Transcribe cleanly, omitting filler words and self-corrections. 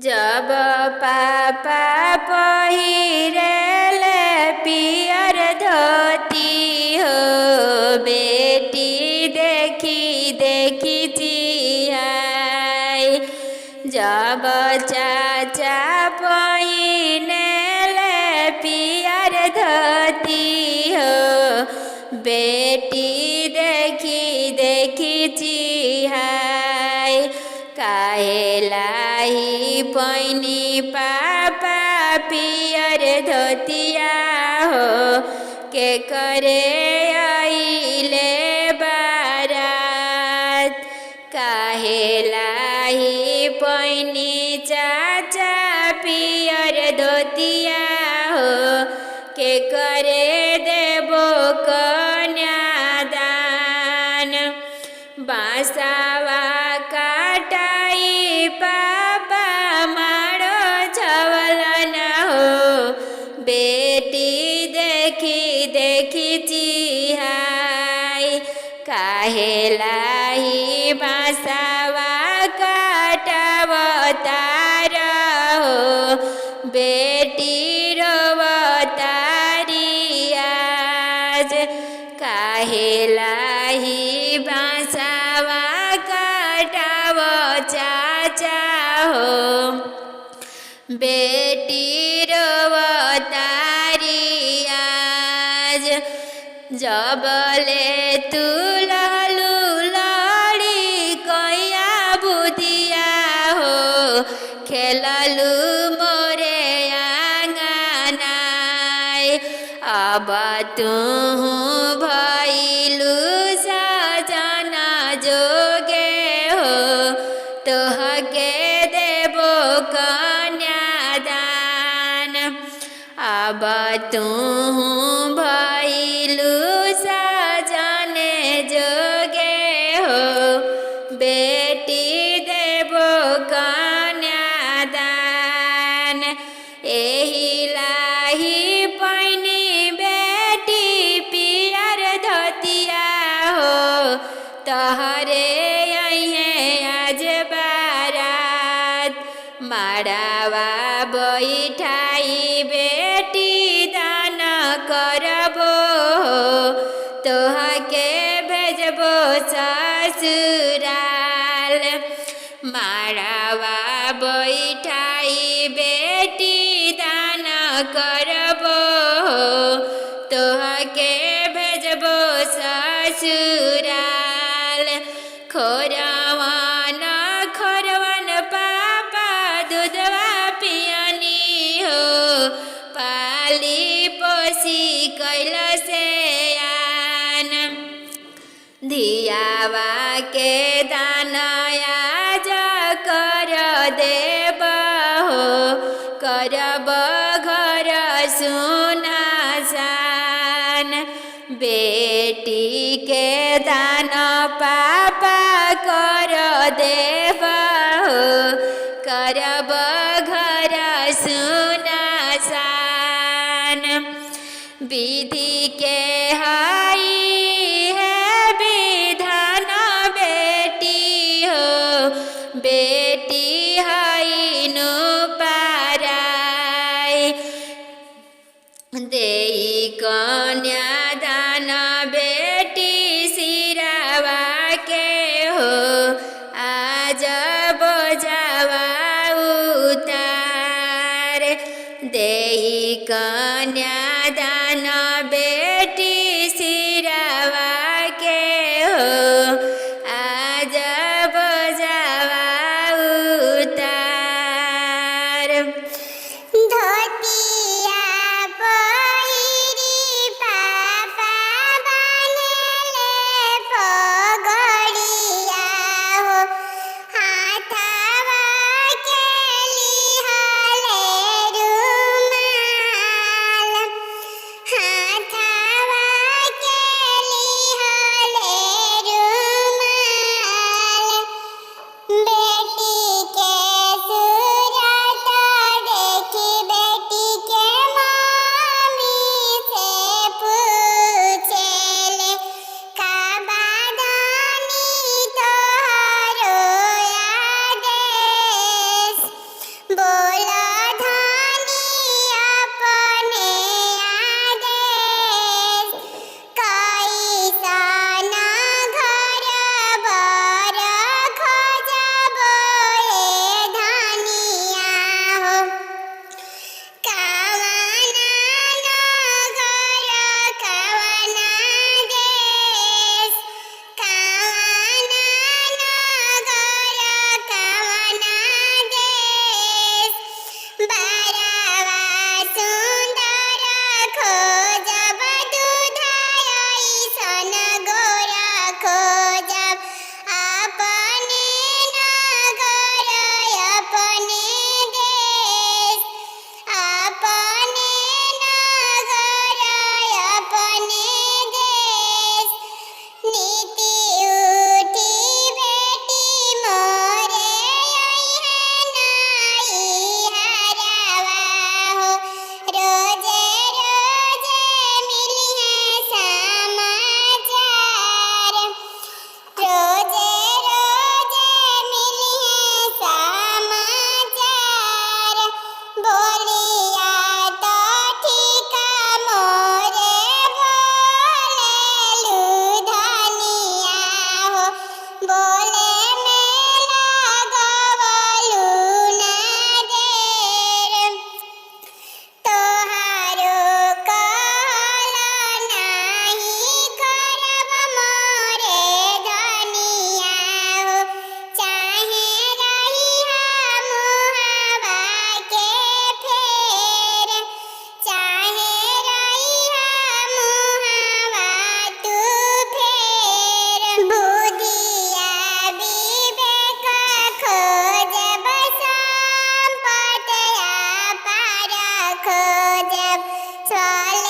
जब पापा पहिरेले पियर धोती हो, बेटी देखी देखी जियाई। जब चाचा पहिनेले पियर धोती हो, बेटी देखी देखी जियाई। काहेलाई पैनी पापा पियर धोतिया हो, के करे आइले बारात। काहेलाई पैनी चाचा पियर धोतिया हो, के करे देबो कन्यादान। बासावा काटाई पापा मारो छवलन हो, बेटी देखी देखी चिहाई। काहेलाई बासावा काटावतार हो, बेटी रोवतारी आज। काहेलाई बासावा काटाव चाचा हो, बेटी रोवतारी आज। जबले तू लहलू लड़ी कैया बुधिया हो, खेललू मोरे आंगनाय। अब तू भइलू सजन जोगे हो, तोहके देबो कन्यादान। अब तू भइलू सजन जोगे हो, बेटी देबो कन्यादान। एही लाही पैनी बेटी पियर धोतिया हो, तहरे अइहे आज बारात। माड़ावा बैठाई बेटी दान करबो, तोहके भेजबो ससुराल। माड़ावा बैठाई बेटी दान करबो, तोहके भेजबो ससुराल। खोरवन खोरवन पापा दूधवा पियनी हो, पाली पोसी कैल से आन। धियावा के दानया कर देब हो, करब घर सुनसान। बेटी के दान पापा कर देब हो, करब घर सुनसान। विधि के हाई है विधान बेटी हो, बेटी हाई नु पाराई। देई कन्यादान बेटी सिरावा के हो, आज बोझावा उतार। देई कन्यादान बेटी सिरावा के हो, आज बोझावा उतार। धोतिया पहिरी पापा बानेले पगड़िया हो, हाथवा के लिहले रुमाल। চলে